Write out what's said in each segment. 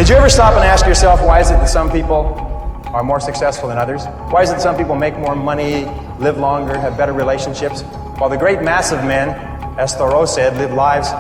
Did you ever stop and ask yourself, why is it that some people are more successful than others? Why is it that some people make more money, live longer, have better relationships, while the great mass of men, as Thoreau said, live lives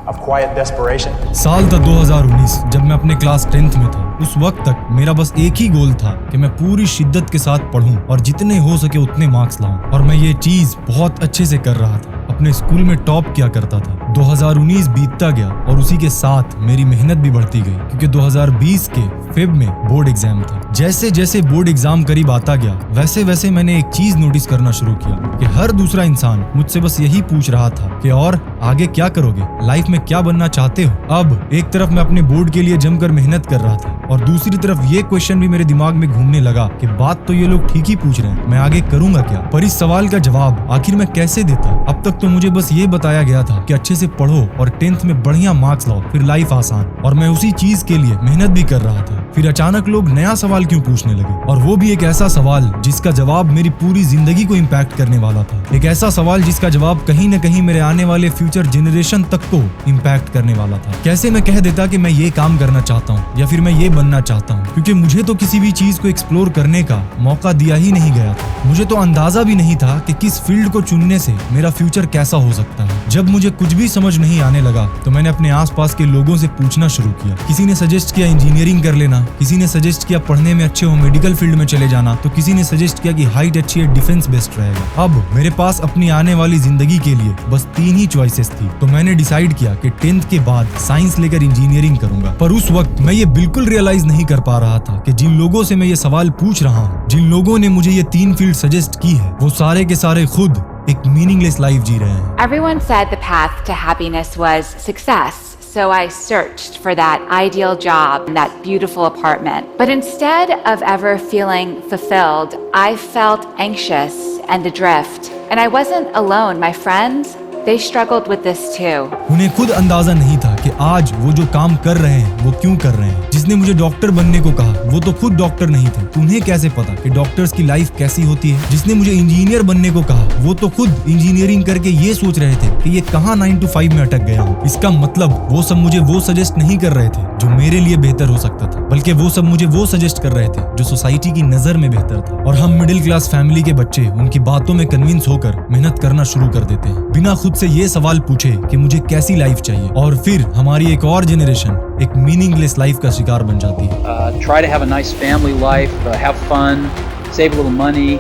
of quiet desperation? साल था 2019 जब मैं अपने class 10th में था। उस वक्त तक मेरा बस एक ही गोल था कि मैं पूरी शिद्दत के साथ पढूं और जितने हो सके उतने मार्क्स लाऊं, और मैं ये चीज बहुत अच्छे से कर रहा था। अपने स्कूल में टॉप किया करता था। 2019 बीतता गया और उसी के साथ मेरी मेहनत भी बढ़ती गई, क्योंकि 2020 के फेब में बोर्ड एग्जाम था। जैसे जैसे बोर्ड एग्जाम करीब आता गया, वैसे वैसे मैंने एक चीज नोटिस करना शुरू किया कि हर दूसरा इंसान मुझसे बस यही पूछ रहा था कि और आगे क्या करोगे, लाइफ में क्या बनना चाहते हो। अब एक तरफ मैं अपने बोर्ड के लिए जमकर मेहनत कर रहा था और दूसरी तरफ ये क्वेश्चन भी मेरे दिमाग में घूमने लगा कि बात तो ये लोग ठीक ही पूछ रहे हैं, मैं आगे करूंगा क्या, पर इस सवाल का जवाब आखिर मैं कैसे देता। अब तक तो मुझे बस ये बताया गया था कि अच्छे से पढ़ो और 10th में बढ़िया मार्क्स लाओ, फिर लाइफ आसान, और मैं उसी चीज के लिए मेहनत भी कर रहा था। फिर अचानक लोग नया सवाल क्यों पूछने लगे, और वो भी एक ऐसा सवाल जिसका जवाब मेरी पूरी जिंदगी को इम्पैक्ट करने वाला था। एक ऐसा सवाल जिसका जवाब कहीं न कहीं मेरे आने वाले फ्यूचर जनरेशन तक को इम्पैक्ट करने वाला था। कैसे मैं कह देता कि मैं ये काम करना चाहता हूँ या फिर मैं ये बनना चाहता हूँ, क्योंकि मुझे तो किसी भी चीज को एक्सप्लोर करने का मौका दिया ही नहीं गया था। मुझे तो अंदाजा भी नहीं था कि किस फील्ड को चुनने से मेरा फ्यूचर कैसा हो सकता है। जब मुझे कुछ भी समझ नहीं आने लगा तो मैंने अपने आसपास के लोगों से पूछना शुरू किया। किसी ने सजेस्ट किया इंजीनियरिंग कर लेना, किसी ने सजेस्ट किया पढ़ने में अच्छे हो मेडिकल फील्ड में चले जाना, तो किसी ने सजेस्ट किया कि हाइट अच्छी है डिफेंस बेस्ट रहेगा। अब मेरे पास अपनी आने वाली जिंदगी के लिए बस 3 ही चॉइसेस थी, तो मैंने डिसाइड किया कि 10th के बाद साइंस लेकर इंजीनियरिंग करूंगा। पर उस वक्त मैं ये बिल्कुल रियलाइज नहीं कर पा रहा था कि जिन लोगों से मैं ये सवाल पूछ रहा हूँ, जिन लोगों ने मुझे ये 3 फील्ड सजेस्ट की है, वो सारे के सारे खुद एक मीनिंगलेस लाइफ जी रहे हैं। Everyone said the path to happiness was success, so I searched for that ideal job and that beautiful apartment. But instead of ever feeling fulfilled, I felt anxious and adrift. And I wasn't alone. My friends, they struggled with this too. उन्हें खुद अंदाजा नहीं था कि आज वो जो काम कर रहे हैं वो क्यों कर रहे हैं। जिसने मुझे डॉक्टर बनने को कहा वो तो खुद डॉक्टर नहीं थे, उन्हें कैसे पता कि डॉक्टर्स की लाइफ कैसी होती है। जिसने मुझे इंजीनियर बनने को कहा वो तो खुद इंजीनियरिंग करके ये सोच रहे थे कि ये कहाँ 9 to 5 में अटक गया हूँ। इसका मतलब वो सब मुझे वो सजेस्ट नहीं कर रहे थे जो मेरे लिए बेहतर हो सकता था, बल्कि वो सब मुझे वो सजेस्ट कर रहे थे जो सोसाइटी की नजर में बेहतर था। और हम मिडिल क्लास फैमिली के बच्चे उनकी बातों में कन्विंस होकर मेहनत करना शुरू कर देते हैं, बिना खुद से ये सवाल पूछे कि मुझे कैसी लाइफ चाहिए, और फिर हमारी एक और जनरेशन एक मीनिंगलेस लाइफ का शिकार बन जाती है। Try to have a nice family life, have fun, save a little money,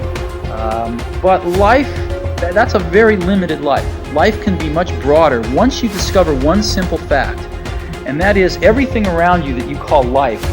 but life, that's a very limited life. Life can be much broader once you discover one simple fact, and that is everything around you that you call life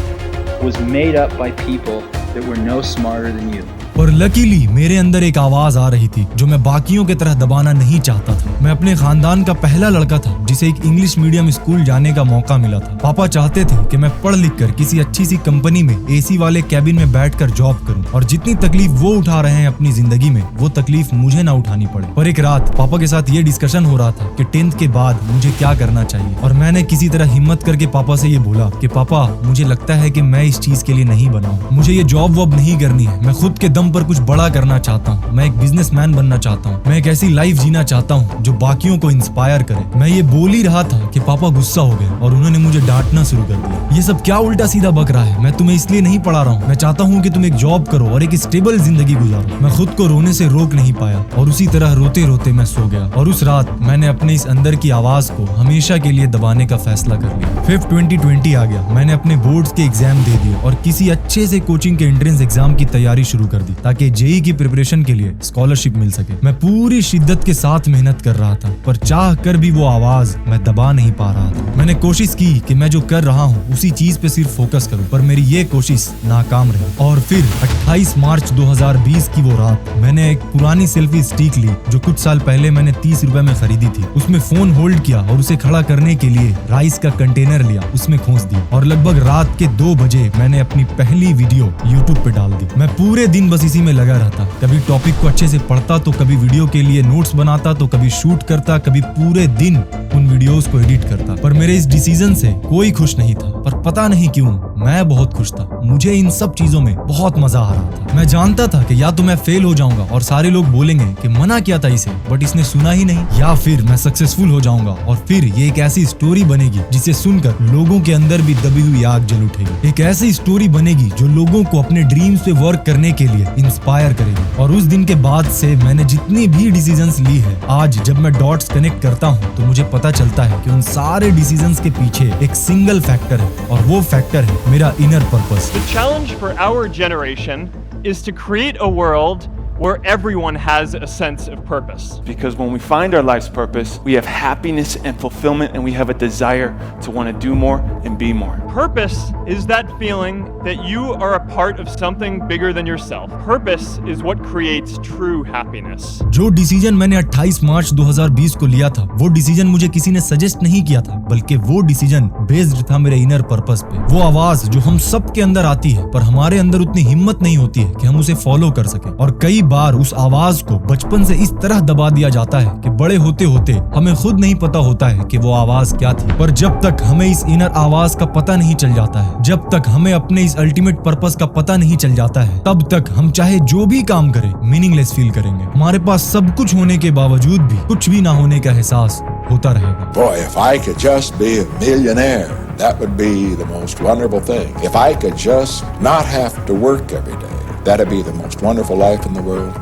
was made up by people that were no smarter than you. और luckily मेरे अंदर एक आवाज आ रही थी जो मैं बाकियों की तरह दबाना नहीं चाहता था। मैं अपने खानदान का पहला लड़का था जिसे एक इंग्लिश मीडियम स्कूल जाने का मौका मिला था। पापा चाहते थे कि मैं पढ़ लिख कर किसी अच्छी सी कंपनी में एसी वाले कैबिन में बैठकर जॉब करूं, और जितनी तकलीफ वो उठा रहे हैं अपनी जिंदगी में वो तकलीफ मुझे ना उठानी पड़े। पर एक रात पापा के साथ ये डिस्कशन हो रहा था कि 10th के बाद मुझे क्या करना चाहिए, और मैंने किसी तरह हिम्मत करके पापा से ये बोला कि पापा, मुझे लगता है कि मैं इस चीज के लिए नहीं बना हूं, मुझे ये जॉब वॉब नहीं करनी है, मैं खुद के दम पर कुछ बड़ा करना चाहता हूँ, मैं एक बिजनेसमैन बनना चाहता हूँ, मैं एक ऐसी लाइफ जीना चाहता हूँ जो बाकियों को इंस्पायर करे। मैं ये बोल ही रहा था कि पापा गुस्सा हो गए और उन्होंने मुझे डांटना शुरू कर दिया। ये सब क्या उल्टा सीधा बक रहा है, मैं तुम्हें इसलिए नहीं पढ़ा रहा हूँ, मैं चाहता हूँ कि तुम एक जॉब करो और एक स्टेबल जिंदगी गुजारो। मैं खुद को रोने से रोक नहीं पाया और उसी तरह रोते रोते मैं सो गया, और उस रात मैंने अपने इस अंदर की आवाज को हमेशा के लिए दबाने का फैसला कर लिया। 5 2020 आ गया, मैंने अपने बोर्ड्स के एग्जाम दे दिए और किसी अच्छे से कोचिंग के एंट्रेंस एग्जाम की तैयारी शुरू कर दी ताकि जेई की प्रिपरेशन के लिए स्कॉलरशिप मिल सके। मैं पूरी शिद्दत के साथ मेहनत कर रहा था, पर चाह कर भी वो आवाज मैं दबा नहीं पा रहा था। मैंने कोशिश की कि मैं जो कर रहा हूँ उसी चीज पे सिर्फ फोकस करूं, पर मेरी ये कोशिश नाकाम रही। और फिर 28 मार्च 2020 की वो रात मैंने एक पुरानी सेल्फी स्टिक ली जो कुछ साल पहले मैंने 30 रुपए में खरीदी थी। उसमें फोन होल्ड किया और उसे खड़ा करने के लिए राइस का कंटेनर लिया, उसमें खोस दी, और लगभग रात के 2 बजे मैंने अपनी पहली वीडियो यूट्यूब पे डाल दी। मैं पूरे दिन बस इसी में लगा रहता, कभी टॉपिक को अच्छे से पढ़ता तो कभी वीडियो के लिए नोट्स बनाता तो कभी शूट करता, कभी पूरे दिन उन वीडियोस को एडिट करता। पर मेरे इस डिसीजन से कोई खुश नहीं था, पर पता नहीं क्यों मैं बहुत खुश था। मुझे इन सब चीजों में बहुत मजा आ रहा था। मैं जानता था कि या तो मैं फेल हो जाऊंगा और सारे लोग बोलेंगे कि मना किया था इसे बट इसने सुना ही नहीं, या फिर मैं सक्सेसफुल हो जाऊंगा और फिर ये एक ऐसी स्टोरी बनेगी जिसे सुनकर लोगों के अंदर भी दबी हुई आग जल उठेगी। एक ऐसी स्टोरी बनेगी जो लोगों को अपने ड्रीम्स पे वर्क करने के लिए इंस्पायर करेगी। और उस दिन के बाद से मैंने जितनी भी डिसीजंस ली है, आज जब मैं डॉट्स कनेक्ट करता हूँ तो मुझे पता चलता है कि उन सारे डिसीजंस के पीछे एक सिंगल फैक्टर है और वो फैक्टर है मेरा inner purpose. The challenge for our generation is to create a world where everyone has a sense of purpose. Because when we find our life's purpose, we have happiness and fulfillment, and we have a desire to want to do more and be more. Purpose is that feeling that you are a part of something bigger than yourself. Purpose is what creates true happiness. जो decision मैंने 28 मार्च 2020 को लिया था, वो decision मुझे किसी ने suggest नहीं किया था, बल्कि वो डिसीजन बेस्ड था मेरे इनर पर्पस पे। वो आवाज जो हम सब के अंदर आती है, पर हमारे अंदर उतनी हिम्मत नहीं होती है कि हम उसे फॉलो कर सके। और कई बार उस आवाज को बचपन से इस तरह दबा दिया जाता है कि बड़े होते होते हमें खुद नहीं पता होता है कि वो आवाज क्या थी। पर जब तक हमें इस इनर आवाज का पता नहीं चल जाता है, जब तक हमें अपने इस अल्टीमेट पर्पस का पता नहीं चल जाता है, तब तक हम चाहे जो भी काम करें मीनिंगलेस फील करेंगे। हमारे पास सब कुछ होने के बावजूद भी कुछ भी ना होने का एहसास होता रहेगा। Boy, if I could just be a millionaire, that would be the most wonderful thing. If I could just not have to work every day, that'd be the most wonderful life in the world.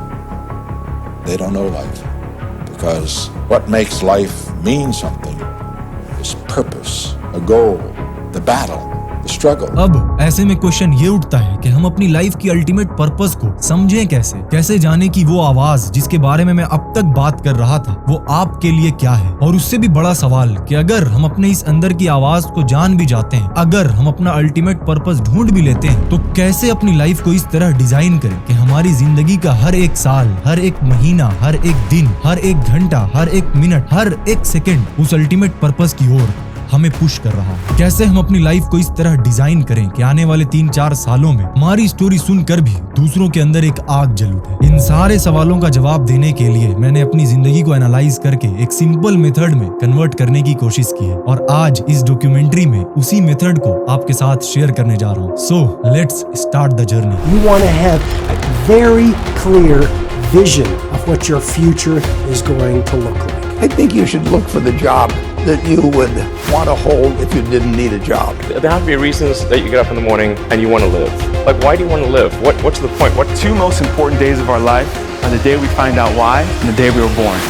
They don't know life, because what makes life mean something is purpose, a goal, the battle, the struggle. अब ऐसे में question ये उठता है कि हम अपनी life की अल्टीमेट पर्पस को समझें कैसे जाने कि वो आवाज जिसके बारे में मैं अब तक बात कर रहा था वो आपके लिए क्या है। और उससे भी बड़ा सवाल कि अगर हम अपने इस अंदर की आवाज को जान भी जाते हैं, अगर हम अपना अल्टीमेट पर्पस ढूंढ भी लेते हैं, तो कैसे अपनी लाइफ को इस तरह डिजाइन करें कि हमारी जिंदगी का हर एक साल, हर एक महीना, हर एक दिन, हर एक घंटा, हर एक मिनट, हर एक सेकेंड उस अल्टीमेट पर्पस की ओर हमें पुश कर रहा है। कैसे हम अपनी लाइफ को इस तरह डिजाइन करें कि आने वाले 3-4 सालों में हमारी स्टोरी सुनकर भी दूसरों के अंदर एक आग जल उठे। इन सारे सवालों का जवाब देने के लिए मैंने अपनी जिंदगी को एनालाइज करके एक सिंपल मेथड में कन्वर्ट करने की कोशिश की है और आज इस डॉक्यूमेंट्री में उसी मेथड को आपके साथ शेयर करने जा रहा हूँ। So let's start the journey. You want to have a very clear vision of what your future is going to look like. I think you should look for the job that you would want to hold if you didn't need a job. There have to be reasons that you get up in the morning and you want to live. Like, why do you want to live? What's the point? What two most important days of our life are the day we find out why and the day we were born.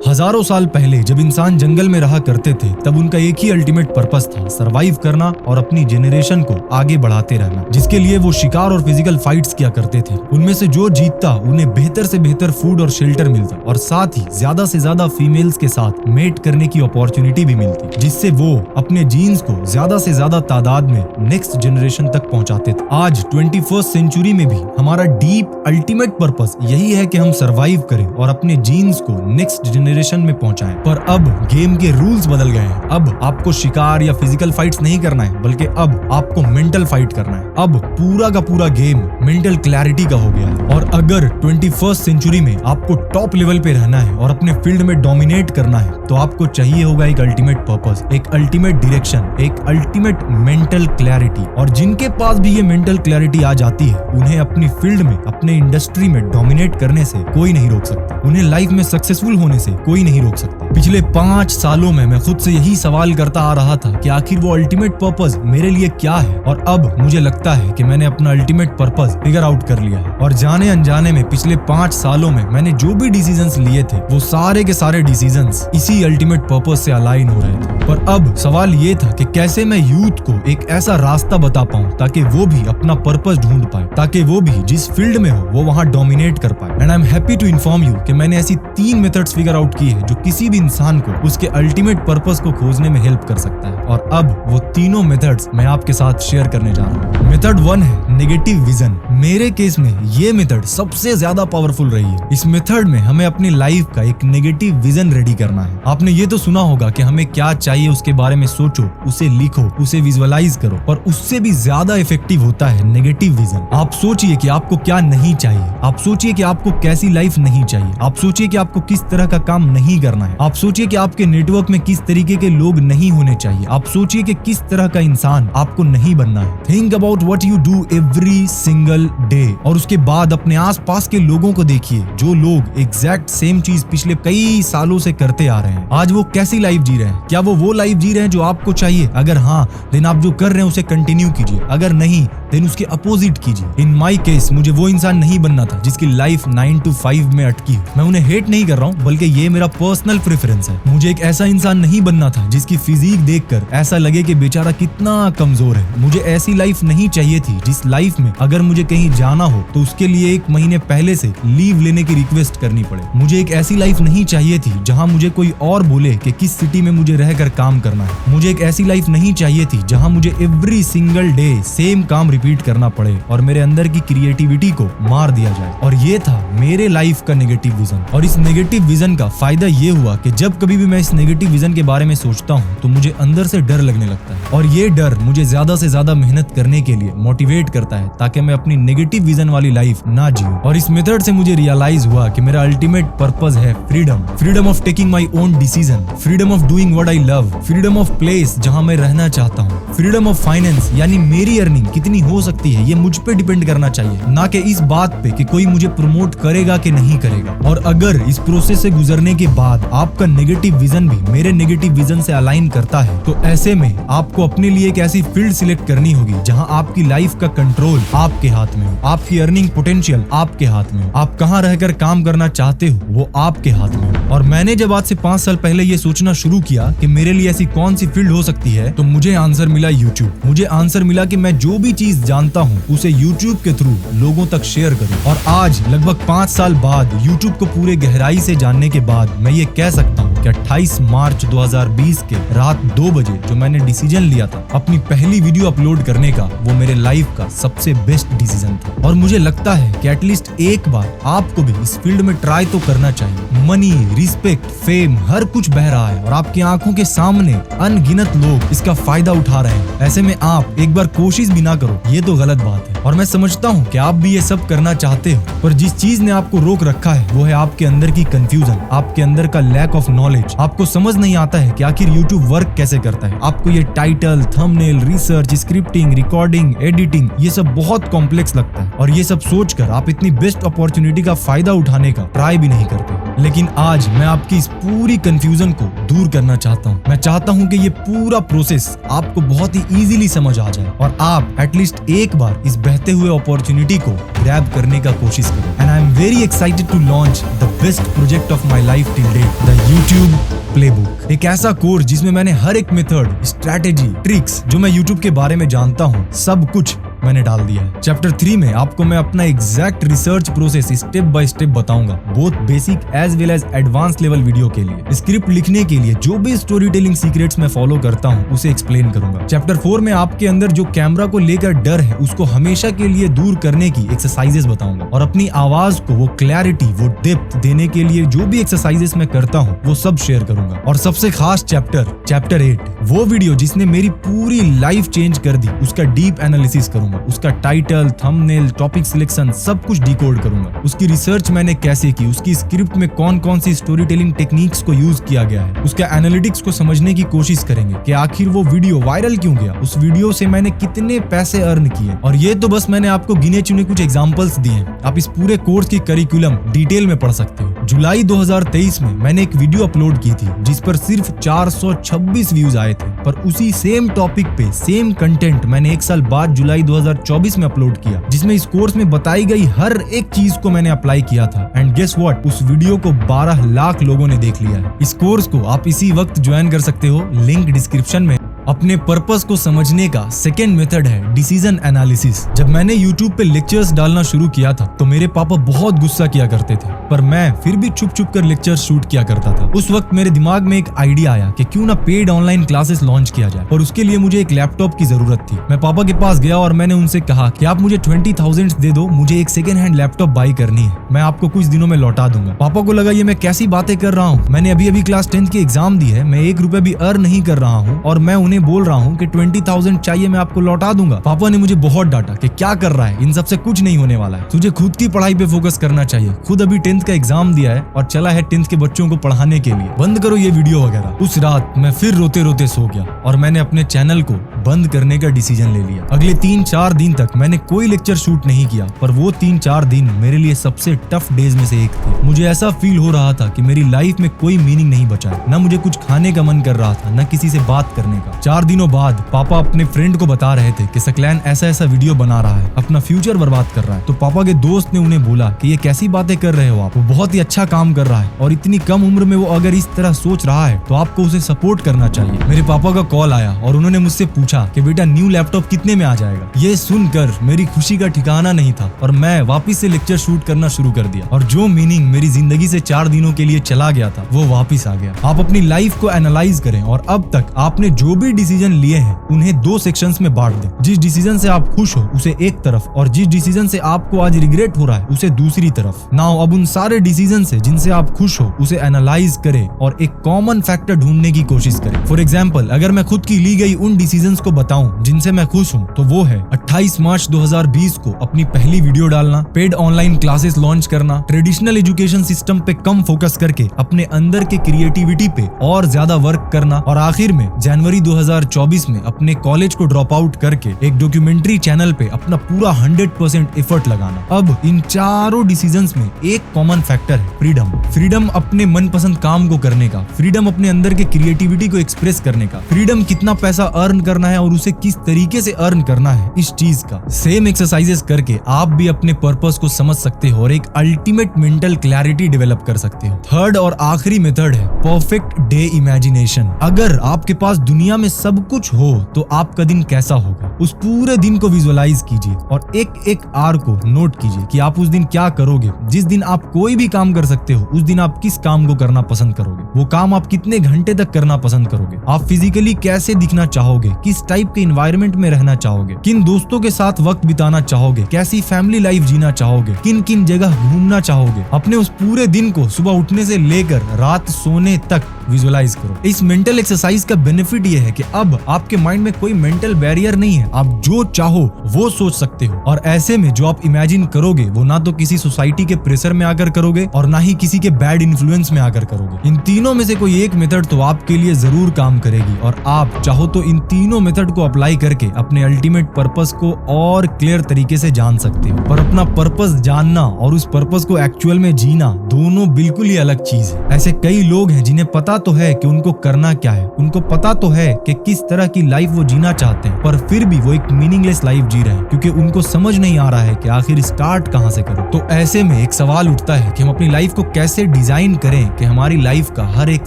हजारों साल पहले जब इंसान जंगल में रहा करते थे, तब उनका एक ही अल्टीमेट पर्पस था, सरवाइव करना और अपनी जेनरेशन को आगे बढ़ाते रहना, जिसके लिए वो शिकार और फिजिकल फाइट्स किया करते थे। उनमें से जो जीतता उन्हें बेहतर से बेहतर फूड और शेल्टर मिलता और साथ ही ज्यादा से ज्यादा फीमेल्स के साथ मेट करने की अपॉर्चुनिटी भी मिलती, जिससे वो अपने जीन्स को ज्यादा से ज्यादा तादाद में नेक्स्ट जनरेशन तक पहुंचाते थे। आज 21st सेंचुरी में भी हमारा डीप अल्टीमेट पर्पस यही है कि हम सरवाइव करें और अपने जीन्स को नेक्स्ट जनरेशन में पहुंचाएं। पर अब गेम के रूल्स बदल गए हैं। अब आपको शिकार या फिजिकल फाइट्स नहीं करना है, बल्कि अब आपको मेंटल फाइट करना है। अब पूरा का पूरा गेम मेंटल क्लैरिटी का हो गया है। और अगर 21st सेंचुरी में आपको टॉप लेवल पे रहना है और अपने फील्ड में डोमिनेट करना है, तो आपको चाहिए होगा एक अल्टीमेट पर्पस, एक अल्टीमेट डायरेक्शन, एक अल्टीमेट मेंटल क्लैरिटी। और जिनके पास भी ये मेंटल क्लैरिटी आ जाती है, उन्हें अपनी फील्ड में, अपने इंडस्ट्री में डोमिनेट करने से कोई नहीं रोक सकता। उन्हें लाइफ में सक्सेसफुल होने से कोई नहीं रोक सकता। पिछले 5 सालों में मैं खुद से यही सवाल करता आ रहा था कि आखिर वो अल्टीमेट पर्पस मेरे लिए क्या है, और अब मुझे लगता है कि मैंने अपना अल्टीमेट पर्पस फिगर आउट कर लिया है। और जाने अनजाने में पिछले 5 सालों में मैंने जो भी डिसीजंस लिए थे, वो सारे के सारे डिसीजंस इसी अल्टीमेट पर्पस से अलाइन हो रहे थे। पर अब सवाल ये था कि कैसे मैं यूथ को एक ऐसा रास्ता बता पाऊं ताकि वो भी अपना पर्पस ढूंढ पाए, ताकि वो भी जिस फील्ड में हो वो वहां डोमिनेट कर पाए। And I am happy to inform you कि मैंने ऐसी 3 मेथड्स फिगर आउट की है जो किसी भी इंसान को उसके अल्टीमेट पर्पस को खोजने में हेल्प कर सकता है। और अब वो तीनों मेथड्स मैं आपके साथ शेयर करने जा रहा हूँ। मेथड 1 है नेगेटिव विजन। मेरे केस में ये मेथड सबसे ज्यादा पावरफुल रही है। इस मेथड में हमें अपनी लाइफ का एक नेगेटिव विजन रेडी करना है। आपने ये तो सुना होगा कि हमें क्या चाहिए उसके बारे में सोचो, उसे लिखो, उसे विजुअलाइज करो, पर उससे भी ज्यादा इफेक्टिव होता है नेगेटिव विजन। आप सोचिए कि आपको क्या नहीं चाहिए, आप सोचिए कि आपको कैसी लाइफ नहीं चाहिए, आप सोचिए कि आपको किस तरह का काम नहीं करना है, आप सोचिए कि आपके नेटवर्क में किस तरीके के लोग नहीं होने चाहिए, आप सोचिए कि किस तरह का इंसान आपको नहीं बनना है। Think about what you do every single day, और उसके बाद अपने आसपास के लोगों को देखिए जो लोग एग्जैक्ट सेम चीज पिछले कई सालों से करते आ रहे हैं। आज वो कैसी लाइफ जी रहे हैं? क्या वो लाइफ जी रहे हैं जो आपको चाहिए? अगर हाँ, देन आप जो कर रहे हैं उसे कंटिन्यू कीजिए, अगर नहीं देन उसके अपोजिट कीजिए। इन माई केस मुझे वो इंसान नहीं बनना था जिसकी लाइफ 9 to 5 में अटकी हो। मैं उन्हें हेट नहीं कर रहा हूँ, बल्कि ये मेरा पर्सनल प्रेफरेंस है। मुझे एक ऐसा इंसान नहीं बनना था जिसकी फिजिक देखकर ऐसा लगे कि बेचारा कितना कमजोर है। मुझे ऐसी लाइफ नहीं चाहिए थी जिस लाइफ में अगर मुझे कहीं जाना हो तो उसके लिए 1 महीने पहले से लीव लेने की रिक्वेस्ट करनी पड़े। मुझे एक ऐसी लाइफ नहीं चाहिए थी जहाँ मुझे कोई और बोले कि किस सिटी में मुझे रहकर काम करना है। मुझे एक ऐसी लाइफ नहीं चाहिए थी जहाँ मुझे एवरी सिंगल डे सेम काम रिपीट करना पड़े और मेरे अंदर की क्रिएटिविटी को मार दिया जाए। और ये था मेरे लाइफ का नेगेटिव विजन। और इस नेगेटिव विजन का फायदा ये हुआ कि जब कभी भी मैं इस नेगेटिव विजन के बारे में सोचता हूँ तो मुझे अंदर से डर लगने लगता है, और ये डर मुझे ज्यादा से ज्यादा मेहनत करने के लिए मोटिवेट करता है ताकि मैं अपनी नेगेटिव विजन वाली लाइफ ना जीऊं। और इस मेथड से मुझे रियलाइज हुआ कि मेरा अल्टीमेट पर्पस है freedom of taking my own decision, freedom of doing what I love, freedom of place जहाँ मैं रहना चाहता हूँ, फ्रीडम ऑफ फाइनेंस यानी मेरी अर्निंग कितनी हो सकती है ये मुझ पे डिपेंड करना चाहिए, ना कि इस बात पे कि कोई मुझे प्रमोट करेगा कि नहीं करेगा। और अगर इस प्रोसेस से गुजरने के बाद आपका नेगेटिव विजन भी मेरे नेगेटिव विजन से अलाइन करता है तो ऐसे में आपको अपने लिए एक ऐसी फील्ड सिलेक्ट करनी होगी जहां आपकी लाइफ का कंट्रोल आपके हाथ में हो, आपकी अर्निंग पोटेंशियल आपके हाथ में हो, आप कहां रहकर काम करना चाहते हो वो आपके हाथ में हो। और मैंने जब आज से 5 साल पहले ये सोचना शुरू किया कि मेरे लिए ऐसी कौन सी फील्ड हो सकती है तो मुझे आंसर मिला यूट्यूब। मुझे आंसर मिला कि मैं जो भी चीज जानता हूँ उसे यूट्यूब के थ्रू लोगों तक शेयर करूं। और आज लगभग 5 साल बाद यूट्यूब को पूरे गहराई से जानने के बाद मैं ये कह सकता हूँ कि 28 मार्च 2020 के रात 2 बजे जो मैंने डिसीजन लिया था अपनी पहली वीडियो अपलोड करने का, वो मेरे लाइफ का सबसे बेस्ट डिसीजन था। और मुझे लगता है कि एटलीस्ट एक बार आपको भी इस फील्ड में ट्राई तो करना चाहिए। मनी, रिस्पेक्ट, फेम हर कुछ बह रहा है और आपकी आंखों के सामने अनगिनत लोग इसका फायदा उठा रहे हैं। ऐसे में आप एक बार कोशिश भी ना करो ये तो गलत बात है। और मैं समझता हूँ कि आप भी ये सब करना चाहते हो, पर जिस चीज ने आपको रोक रखा है वो है आपके अंदर की कंफ्यूजन, आपके अंदर का लैक ऑफ नॉलेज। आपको समझ नहीं आता है कि आखिर यूट्यूब वर्क कैसे करता है। आपको ये title, thumbnail, research, scripting, recording, editing ये सब बहुत कॉम्प्लेक्स लगता है और ये सब सोचकर आप इतनी बेस्ट अपॉर्चुनिटी का फायदा उठाने का ट्राई भी नहीं करते। लेकिन आज मैं आपकी इस पूरी कंफ्यूजन को दूर करना चाहता हूँ। मैं चाहता हूँ कि ये पूरा प्रोसेस आपको बहुत ही इजीली समझ आ जाए और आप एटलीस्ट एक बार इस बहते हुए अपॉर्चुनिटी को ग्रैब करने का कोशिश करो। And I am very excited to launch the best project of my life till date, the YouTube playbook. एक ऐसा कोर्स जिसमें मैंने हर एक मेथड, स्ट्रैटेजी, ट्रिक्स जो मैं यूट्यूब के बारे में जानता हूँ सब कुछ मैंने डाल दिया है। चैप्टर 3 में आपको मैं अपना exact research process step by step बताऊंगा, both basic as well as advance level video के लिए। स्क्रिप्ट लिखने के लिए जो भी स्टोरी टेलिंग सीक्रेट्स मैं फॉलो करता हूं उसे एक्सप्लेन करूंगा। चैप्टर 4 में आपके अंदर जो कैमरा को लेकर डर है उसको हमेशा के लिए दूर करने की एक्सरसाइजेस बताऊंगा और अपनी आवाज को वो क्लैरिटी, वो डेप्थ देने के लिए जो भी एक्सरसाइजेस मैं करता हूँ वो सब शेयर करूंगा। और सबसे खास चैप्टर 8, वो वीडियो जिसने मेरी पूरी लाइफ चेंज कर दी, उसका डीप एनालिसिस करूंगा। उसका टाइटल, थंबनेल, टॉपिक सिलेक्शन सब कुछ डिकोड करूंगा। उसकी रिसर्च मैंने कैसे की, उसकी स्क्रिप्ट में कौन कौन सी स्टोरी टेलिंग टेक्निक्स को यूज किया गया है, उसका एनालिटिक्स को समझने की कोशिश करेंगे कि आखिर वो वीडियो वायरल क्यों गया, उस वीडियो से मैंने कितने पैसे अर्न किए। और ये तो बस मैंने आपको गिने चुने कुछ एग्जांपल्स दिए हैं। आप इस पूरे कोर्स की करिकुलम डिटेल में पढ़ सकते हो। जुलाई 2023 में मैंने एक वीडियो अपलोड की थी जिस पर सिर्फ 426 व्यूज आए थे, पर उसी सेम टॉपिक पे सेम कंटेंट मैंने 1 साल बाद जुलाई 2024 में अपलोड किया, जिसमें इस कोर्स में बताई गई हर एक चीज को मैंने अप्लाई किया था। एंड गेस व्हाट, उस वीडियो को 12 लाख लोगों ने देख लिया है। इस कोर्स को आप इसी वक्त ज्वाइन कर सकते हो, लिंक डिस्क्रिप्शन में अपने पर्पस को समझने का सेकेंड मेथड है डिसीजन एनालिसिस। जब मैंने यूट्यूब पे लेक्चर्स डालना शुरू किया था तो मेरे पापा बहुत गुस्सा किया करते थे, पर मैं फिर भी छुप छुप कर लेक्चर शूट किया करता था। उस वक्त मेरे दिमाग में एक आइडिया आया कि क्यों ना पेड ऑनलाइन क्लासेस लॉन्च किया जाए, और उसके लिए मुझे एक लैपटॉप की जरूरत थी। मैं पापा के पास गया और मैंने उनसे कहा कि आप मुझे 20,000 दे दो, मुझे एक सेकेंड हैंड लैपटॉप बाई करनी है, मैं आपको कुछ दिनों में लौटा दूंगा। पापा को लगा ये मैं कैसी बातें कर रहा हूँ, मैंने अभी अभी क्लास 10th की एग्जाम दी है, मैं 1 रुपए भी अर्न नहीं कर रहा हूँ और मैं उन्हें बोल रहा हूँ कि 20,000 चाहिए, मैं आपको लौटा दूंगा। पापा ने मुझे बहुत डांटा कि क्या कर रहा है, इन सबसे कुछ नहीं होने वाला है, तुझे खुद की पढ़ाई पे फोकस करना चाहिए, खुद अभी 10th का एग्जाम दिया है और चला है 10th के बच्चों को पढ़ाने के लिए, बंद करो ये वीडियो वगैरह। उस रात मैं फिर रोते रोते सो गया और मैंने अपने चैनल को बंद करने का डिसीजन ले लिया। अगले 3-4 दिन तक मैंने कोई लेक्चर शूट नहीं किया, पर वो 3-4 दिन मेरे लिए सबसे टफ डेज में से एक थे। मुझे ऐसा फील हो रहा था कि मेरी लाइफ में कोई मीनिंग नहीं बचा है, न मुझे कुछ खाने का मन कर रहा था, न किसी से बात करने का। 4 दिनों बाद पापा अपने फ्रेंड को बता रहे थे कि सकलैन ऐसा ऐसा वीडियो बना रहा है, अपना फ्यूचर बर्बाद कर रहा है। तो पापा के दोस्त ने उन्हें बोला कि ये कैसी बातें कर रहे हो आप, वो बहुत ही अच्छा काम कर रहा है और इतनी कम उम्र में वो अगर इस तरह सोच रहा है तो आपको उसे सपोर्ट करना चाहिए। मेरे पापा का कॉल आया और उन्होंने मुझसे पूछा कि बेटा न्यू लैपटॉप कितने में आ जाएगा। ये सुनकर मेरी खुशी का ठिकाना नहीं था और मैं वापस से लेक्चर शूट करना शुरू कर दिया, और जो मीनिंग मेरी जिंदगी से 4 दिनों के लिए चला गया था वो वापस आ गया। आप अपनी लाइफ को एनालाइज करें और अब तक आपने जो भी डिसीजन लिए हैं उन्हें 2 सेक्शंस में बांट दें। जिस डिसीजन से आप खुश हो उसे एक तरफ, और जिस डिसीजन से आपको आज रिग्रेट हो रहा है उसे दूसरी तरफ। नाउ अब उन सारे डिसीजन से जिनसे आप खुश हो उसे एनालाइज करें और एक कॉमन फैक्टर ढूंढने की कोशिश करें। फॉर एग्जाम्पल, अगर मैं खुद की ली गई उन डिसीजंस को बताऊं जिनसे मैं खुश हूं तो वो है 28 मार्च 2020 को अपनी पहली वीडियो डालना, पेड ऑनलाइन क्लासेस लॉन्च करना, ट्रेडिशनल एजुकेशन सिस्टम पे कम फोकस करके अपने अंदर के क्रिएटिविटी पे और ज्यादा वर्क करना, और आखिर में जनवरी 2024 में अपने कॉलेज को ड्रॉप आउट करके एक डॉक्यूमेंट्री चैनल पे अपना पूरा 100% एफर्ट लगाना। अब इन चारों डिसीजंस में एक कॉमन फैक्टर है फ्रीडम। फ्रीडम अपने मनपसंद काम को करने का, फ्रीडम अपने अंदर के क्रिएटिविटी को एक्सप्रेस करने का, फ्रीडम कितना पैसा अर्न करना है और उसे किस तरीके से अर्न करना है, इस चीज का। सेम एक्सरसाइजेस करके आप भी अपने पर्पस को समझ सकते हो और एक अल्टीमेट मेंटल क्लैरिटी डेवलप कर सकते हो। थर्ड और आखिरी मेथड है परफेक्ट डे इमेजिनेशन। अगर आपके पास दुनिया में सब कुछ हो तो आपका दिन कैसा होगा, उस पूरे दिन को विजुअलाइज कीजिए और एक एक आवर को नोट कीजिए कि आप उस दिन क्या करोगे। जिस दिन आप कोई भी काम कर सकते हो उस दिन आप किस काम को करना पसंद करोगे, वो काम आप कितने घंटे तक करना पसंद करोगे, आप फिजिकली कैसे दिखना चाहोगे, किस टाइप के एनवायरनमेंट में रहना चाहोगे, किन दोस्तों के साथ वक्त बिताना चाहोगे, कैसी फैमिली लाइफ जीना चाहोगे, किन किन जगह घूमना चाहोगे। अपने उस पूरे दिन को सुबह उठने से लेकर रात सोने तक विजुअलाइज करो। इस मेंटल एक्सरसाइज का बेनिफिट ये है कि अब आपके माइंड में कोई मेंटल बैरियर नहीं है, आप जो चाहो वो सोच सकते हो, और ऐसे में जो आप इमेजिन करोगे वो ना तो किसी सोसाइटी के प्रेशर में आकर करोगे और ना ही किसी के बैड इन्फ्लुएंस में आकर करोगे। इन तीनों में से कोई एक मेथड तो आपके लिए जरूर काम करेगी, और आप चाहो तो इन तीनों मेथड को अप्लाई करके अपने अल्टीमेट पर्पस को और क्लियर तरीके से जान सकते हो। पर अपना पर्पस जानना और उस पर्पस को एक्चुअल में जीना दोनों बिल्कुल ही अलग चीज है। ऐसे कई लोग हैं जिन्हें पता तो है कि उनको करना क्या है, उनको पता तो है कि किस तरह की लाइफ वो जीना चाहते हैं, पर फिर भी वो एक मीनिंगलेस लाइफ जी रहे हैं क्योंकि उनको समझ नहीं आ रहा है कि आखिर स्टार्ट कहां से करो। तो ऐसे में एक सवाल उठता है कि हम अपनी लाइफ को कैसे डिजाइन करें कि हमारी लाइफ का हर एक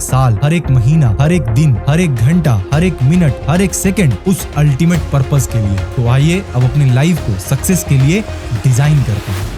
साल, हर एक महीना, हर एक दिन, हर एक घंटा, हर एक मिनट, हर एक सेकंड उस अल्टीमेट पर्पस के लिए। तो आइए अब अपनी लाइफ को सक्सेस के लिए डिजाइन करते हैं।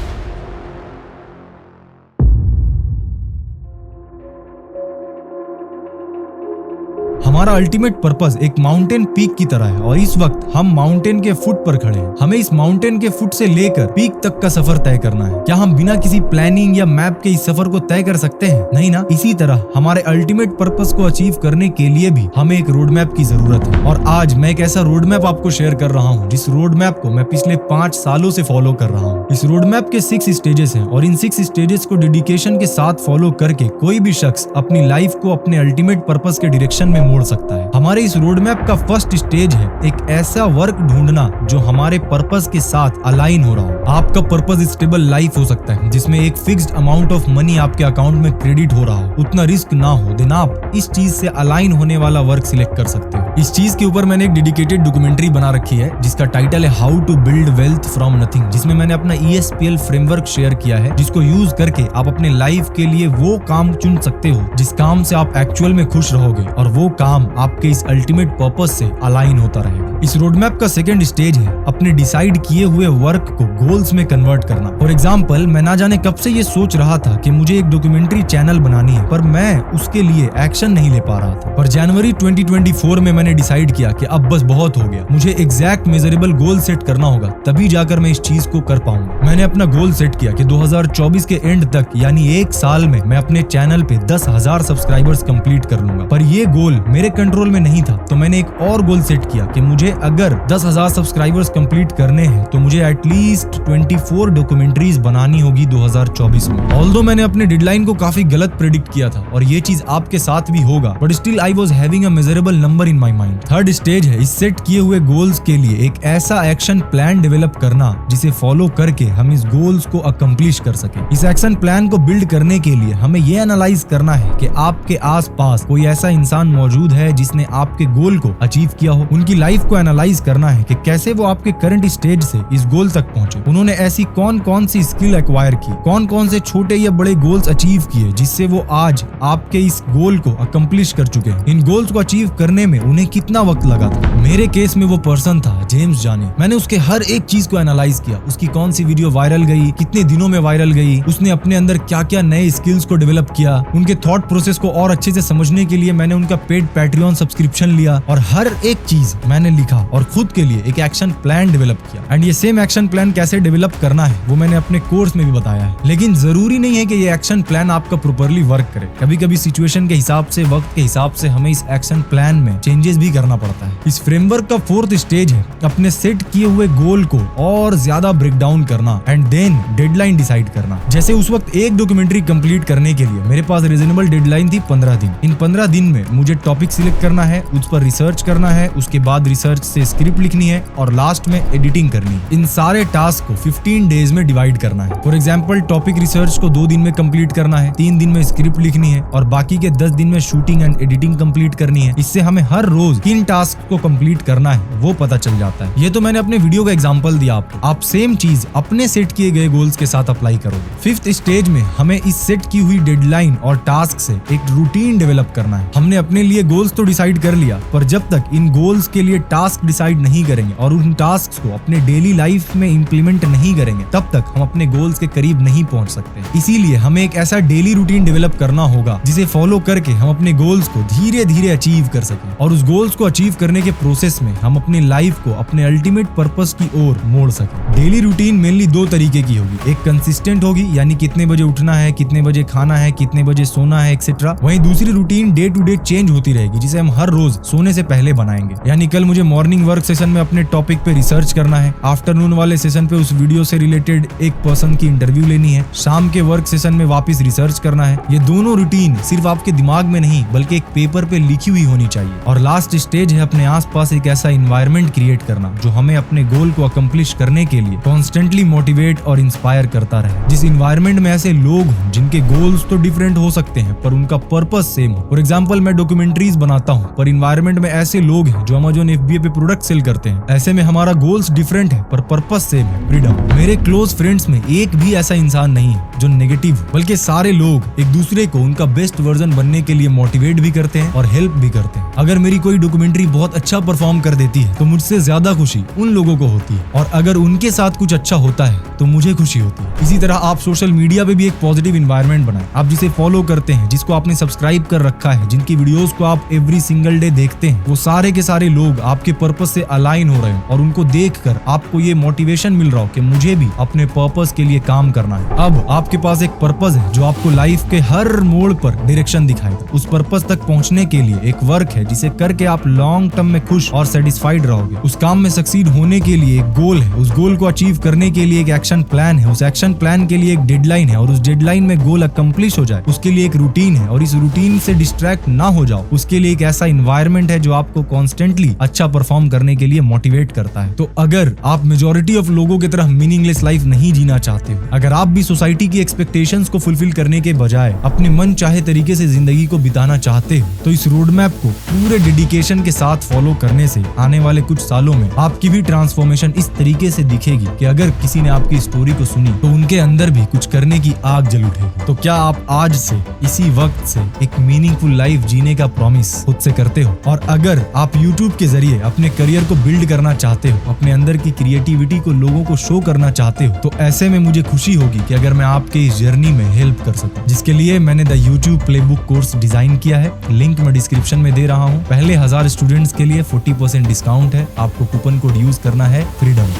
हमारा अल्टीमेट पर्पस एक माउंटेन पीक की तरह है और इस वक्त हम माउंटेन के फुट पर खड़े हैं। हमें इस माउंटेन के फुट से लेकर पीक तक का सफर तय करना है। क्या हम बिना किसी प्लानिंग या मैप के इस सफर को तय कर सकते हैं? नहीं ना। इसी तरह हमारे अल्टीमेट पर्पस को अचीव करने के लिए भी हमें एक रोड मैप की जरूरत है, और आज मैं एक ऐसा रोड मैप आपको शेयर कर रहा हूँ जिस रोड मैप को मैं पिछले 5 सालों से फॉलो कर रहा हूँ। इस रोड मैप के 6 स्टेजेस हैं और इन 6 स्टेजेस को डेडिकेशन के साथ फॉलो करके कोई भी शख्स अपनी लाइफ को अपने अल्टीमेट पर्पस के डायरेक्शन में मोड़ सकता है। हमारे इस रोड मैप का फर्स्ट स्टेज है एक ऐसा वर्क ढूंढना जो हमारे पर्पस के साथ अलाइन हो रहा हो। आपका पर्पस स्टेबल लाइफ हो सकता है जिसमें एक फिक्स्ड अमाउंट ऑफ मनी आपके अकाउंट में क्रेडिट हो रहा हो, उतना रिस्क ना हो, देन आप इस चीज से अलाइन होने वाला वर्क सिलेक्ट कर सकते हो। इस चीज के ऊपर मैंने एक डेडिकेटेड डॉक्यूमेंट्री बना रखी है जिसका टाइटल है how to build wealth from nothing, जिसमें मैंने अपना ESPL फ्रेमवर्क शेयर किया है जिसको यूज करके आप अपने लाइफ के लिए वो काम चुन सकते हो जिस काम से आप एक्चुअल में खुश रहोगे, और वो काम काम आपके इस अल्टीमेट पर्पस से अलाइन होता रहेगा। इस रोड मैप का सेकंड स्टेज है अपने डिसाइड किए हुए वर्क को गोल्स में कन्वर्ट करना। फॉर एग्जाम्पल, मैं ना जाने कब से ये सोच रहा था कि मुझे एक डॉक्यूमेंट्री चैनल बनानी है, पर मैं उसके लिए एक्शन नहीं ले पा रहा था। पर जनवरी 2024 में मैंने डिसाइड किया कि अब बस बहुत हो गया, मुझे एग्जैक्ट मेजरेबल गोल सेट करना होगा, तभी जाकर मैं इस चीज को कर पाऊंगा। मैंने अपना गोल सेट किया कि 2024 के एंड तक यानी एक साल में मैं अपने चैनल पे 10,000 सब्सक्राइबर्स कंप्लीट कर लूंगा। पर ये गोल मेरे कंट्रोल में नहीं था, तो मैंने एक और गोल सेट किया कि मुझे अगर 10,000 सब्सक्राइबर्स कंप्लीट करने हैं तो मुझे एटलीस्ट 24 डॉक्यूमेंट्रीज बनानी होगी 2024 में। ऑल्दो मैंने अपने डेडलाइन को काफी गलत प्रेडिक्ट किया था और ये चीज आपके साथ भी होगा, but still I was having a measurable number in my mind. Third stage है इस सेट किए हुए गोल्स के लिए एक ऐसा एक्शन प्लान डेवलप करना जिसे फॉलो करके हम इस गोल्स को अकम्प्लिश कर सके। इस एक्शन प्लान को बिल्ड करने के लिए हमें ये एनालाइज करना है कि आपके आसपास कोई ऐसा इंसान मौजूद है जिसने आपके गोल को अचीव किया हो। उनकी लाइफ को एनालाइज करना है कि कैसे वो आपके करंट स्टेज से इस गोल तक पहुंचे। उन्होंने ऐसी कौन कौन सी स्किल एक्वायर की, कौन कौन से छोटे या बड़े गोल्स अचीव किए जिससे वो आज आपके इस गोल को अकम्प्लिश कर चुके हैं। इन गोल्स को अचीव करने में उन्हें कितना वक्त लगा था। मेरे केस में वो पर्सन था जेम्स जानी। मैंने उसके हर एक चीज को एनालाइज किया, उसकी कौन सी वीडियो वायरल गई, कितने दिनों में वायरल गई, उसने अपने अंदर क्या क्या नए स्किल्स को डेवलप किया। उनके थॉट प्रोसेस को और अच्छे से समझने के लिए मैंने उनका पेड पैट्रियन सब्सक्रिप्शन लिया और हर एक चीज मैंने लिखा और खुद के लिए एक एक्शन प्लान डेवलप किया। एंड ये सेम एक्शन प्लान कैसे डेवलप करना है वो मैंने अपने कोर्स में भी बताया है। लेकिन जरूरी नहीं है कि ये एक्शन प्लान आपका प्रॉपर्ली वर्क करे। कभी कभी सिचुएशन के हिसाब से, वक्त के हिसाब से हमें इस एक्शन प्लान में चेंजेस भी करना पड़ता है। इस फ्रेमवर्क का फोर्थ स्टेज है अपने सेट किए हुए गोल को और ज्यादा ब्रेक डाउन करना एंड देन डेडलाइन डिसाइड करना। जैसे उस वक्त एक डॉक्यूमेंट्री कंप्लीट करने के लिए मेरे पास रीजनेबल डेडलाइन थी 15 दिन। इन 15 दिन में मुझे टॉपिक सिलेक्ट करना है, उस पर रिसर्च करना है, उसके बाद रिसर्च से स्क्रिप्ट लिखनी है और लास्ट में एडिटिंग करनी है। इन सारे टास्क को 15 डेज में डिवाइड करना है। फॉर एग्जाम्पल, टॉपिक रिसर्च को 2 दिन में कंप्लीट करना है, 3 दिन में स्क्रिप्ट लिखनी है और बाकी के 10 दिन में शूटिंग एंड एडिटिंग कंप्लीट करनी है। इससे हमें हर रोज किन टास्क को कंप्लीट करना है वो पता चल जाता है। ये तो मैंने अपने वीडियो का एग्जांपल दिया आपको। आप सेम चीज अपने सेट किए गए गोल्स के साथ अप्लाई करोगे। फिफ्थ स्टेज में हमें इस सेट की हुई डेडलाइन और टास्क से एक रूटीन डेवलप करना है। हमने अपने लिए गोल्स तो डिसाइड कर लिया, पर जब तक इन गोल्स के लिए टास्क डिसाइड नहीं करेंगे और उन टास्क को अपने डेली लाइफ में इंप्लीमेंट नहीं करेंगे, तब तक हम अपने गोल्स के करीब नहीं पहुंच सकते। इसीलिए हमें एक ऐसा डेली रूटीन डेवलप करना होगा जिसे फॉलो करके हम अपने गोल्स को धीरे धीरे अचीव कर सकें और उस गोल्स को अचीव करने के प्रोसेस में हम अपनी लाइफ को अपने अल्टीमेट पर्पस की ओर मोड़ सकें। डेली रूटीन मेनली 2 तरीके की होगी। एक कंसिस्टेंट होगी, यानी कितने बजे उठना है, कितने बजे खाना है, कितने बजे सोना है, एक्सेट्रा। वहीं दूसरी routine day to day change होती रहेगी, जिसे हम हर रोज सोने से पहले बनाएंगे। यानी कल मुझे मॉर्निंग वर्क सेशन में अपने टॉपिक पे रिसर्च करना है, आफ्टरनून वाले सेशन पे उस वीडियो से रिलेटेड एक पर्सन की इंटरव्यू लेनी है, शाम के वर्क सेशन में वापस रिसर्च करना है। ये दोनों रूटीन सिर्फ आपके दिमाग में नहीं बल्कि एक पेपर पे लिखी हुई होनी चाहिए। और लास्ट स्टेज है अपने आसपास एक ऐसा इन्वायरमेंट क्रिएट करना जो हमें अपने गोल को अकम्प्लिश करने के लिए कॉन्स्टेंटली मोटिवेट और इंस्पायर करता रहे। जिस इन्वायरमेंट में ऐसे लोग हों जिनके गोल्स तो डिफरेंट हो सकते हैं पर उनका पर्पस सेम हो। फॉर एग्जाम्पल, मैं डॉक्यूमेंट्रीज बनाता हूँ पर इन्वायरमेंट में ऐसे लोग हैं जो अमेज़न FBA पे प्रोडक्ट सेल करते हैं। ऐसे में हमारा गोल्स डिफरेंट है पर पर्पस सेम है, फ्रीडम। मेरे क्लोज फ्रेंड्स में एक भी ऐसा इंसान नहीं है जो नेगेटिव हो, बल्कि सारे लोग एक दूसरे को उनका बेस्ट वर्जन बनने के लिए मोटिवेट भी करते हैं और हेल्प भी करते हैं। अगर मेरी कोई डॉक्यूमेंट्री बहुत अच्छा परफॉर्म कर देती है तो मुझसे ज्यादा खुशी उन लोगों को होती है, और अगर उनके साथ कुछ अच्छा होता है तो मुझे खुशी होती है। इसी तरह आप सोशल मीडिया पे भी एक पॉजिटिव इन्वायरमेंट बनाएं। आप जिसे फॉलो करते हैं, जिसको आपने सब्सक्राइब कर रखा है, जिनकी वीडियोस को आप एवरी सिंगल डे देखते हैं, वो सारे के सारे लोग आपके पर्पस से अलाइन हो रहे हैं और उनको देखकर आपको ये मोटिवेशन मिल रहा हो कि मुझे भी अपने पर्पस के लिए काम करना है। अब आपके पास एक पर्पस है जो आपको लाइफ के हर मोड़ पर डायरेक्शन दिखाएगा। उस पर्पस तक पहुंचने के लिए एक वर्क है जिसे करके आप लॉन्ग टर्म में खुश और सेटिस्फाइड रहोगे। उस काम में सक्सीड होने के लिए एक गोल है, उस गोल को अचीव करने के लिए एक एक्शन प्लान है, उस एक्शन प्लान के लिए एक डेडलाइन है और उस डेडलाइन में गोल अकम्प्लिश हो जाए उसके लिए एक रूटीन है और इस रूटीन से डिस्ट्रैक्ट ना हो जाओ उसके लिए एक ऐसा इन्वायरमेंट है जो आपको कॉन्स्टेंटली अच्छा परफॉर्म करने के लिए मोटिवेट करता है। तो अगर आप मेजॉरिटी ऑफ लोगों की तरह मीनिंगलेस लाइफ नहीं जीना चाहते हो, अगर आप भी सोसाइटी की एक्सपेक्टेशंस को फुलफिल करने के बजाय अपने मन चाहे तरीके से जिंदगी को बिताना चाहते हो, तो इस रोड मैप को पूरे डेडिकेशन के साथ फॉलो करने से आने वाले कुछ सालों में आपकी भी ट्रांसफॉर्मेशन इस तरीके से दिखेगी कि अगर किसी ने आपके आपकी स्टोरी को सुनी तो उनके अंदर भी कुछ करने की आग जल उठेगी। तो क्या आप आज से इसी वक्त से एक मीनिंगफुल लाइफ जीने का प्रॉमिस खुद से करते हो? और अगर आप YouTube के जरिए अपने करियर को बिल्ड करना चाहते हो, अपने अंदर की क्रिएटिविटी को लोगों को शो करना चाहते हो, तो ऐसे में मुझे खुशी होगी कि अगर मैं आपके इस जर्नी में हेल्प कर सकूं, जिसके लिए मैंने the YouTube playbook course design किया है। लिंक मैं डिस्क्रिप्शन में दे रहा हूँ। पहले 1000 स्टूडेंट्स के लिए 40% डिस्काउंट है। आपको कूपन कोड यूज करना है freedom.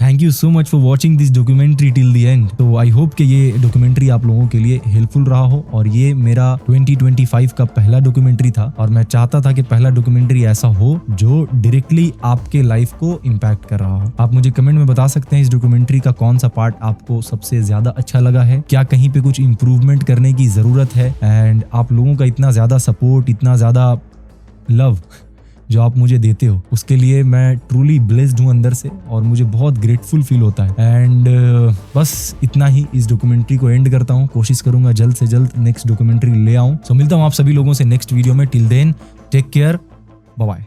Thank you so much for watching this documentary till the end. तो आई होप कि ये डॉक्यूमेंट्री आप लोगों के लिए हेल्पफुल रहा हो। और ये मेरा 2025 का पहला डॉक्यूमेंट्री था और मैं चाहता था कि पहला डॉक्यूमेंट्री ऐसा हो जो डायरेक्टली आपके लाइफ को इम्पैक्ट कर रहा हो। आप मुझे कमेंट में बता सकते हैं इस डॉक्यूमेंट्री का कौन सा पार्ट आपको सबसे ज्यादा अच्छा लगा है, क्या कहीं पे कुछ इम्प्रूवमेंट करने की जरूरत है। एंड आप लोगों का इतना ज्यादा सपोर्ट, इतना ज्यादा लव जो आप मुझे देते हो, उसके लिए मैं ट्रूली ब्लेस्ड हूँ अंदर से और मुझे बहुत ग्रेटफुल फील होता है। एंड बस इतना ही इस डॉक्यूमेंट्री को एंड करता हूँ। कोशिश करूंगा जल्द से जल्द नेक्स्ट डॉक्यूमेंट्री ले आऊँ। सो मिलता हूँ आप सभी लोगों से नेक्स्ट वीडियो में। Till then take care, bye bye.